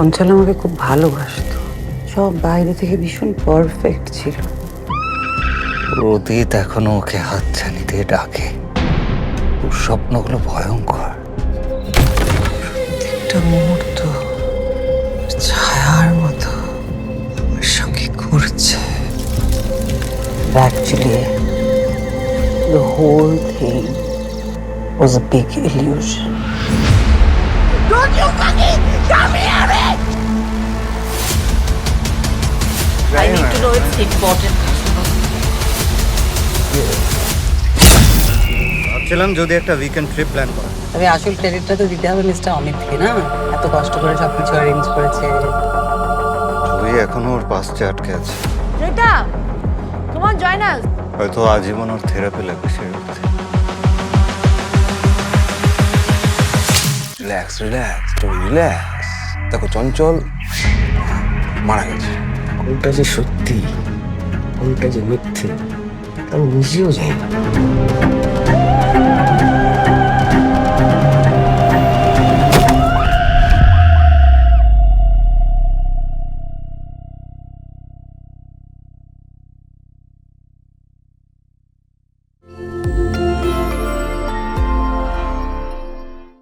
চঞ্চল আমাকে খুব ভালোবাসতো, সব বাইরে থেকে ভীষণ পারফেক্ট ছিল। অতীত এখনো ওকে হাতছানি দিয়ে ডাকে। ওর স্বপ্নগুলো ভয়ঙ্কর। একটা মুহূর্ত ছায়ার মতো আমার সঙ্গে ঘুরছে। Actually, the whole thing was a big illusion. Don't you fucking come near me! I need to know it's important. ভাবছিলাম যদি একটা উইকেন্ড ট্রিপ প্ল্যান করা। তবে আসল ক্রেডিটটা তো দিতে হবে মিস্টার অমিতকে, না? এত কষ্ট করে সবকিছু অ্যারেঞ্জ করেছে। জুই এখনো ওর পাশে আটকে আছে। Rita, come on, join us. হয়তো আজীবন ওর থেরাপি লাগবে সেরে উঠতে। Relax relax relax. দেখো চঞ্চল মারা গেছে, কোনটা যে সত্যি কোনটা যে মিথ্যে আমি নিজেও জানি না।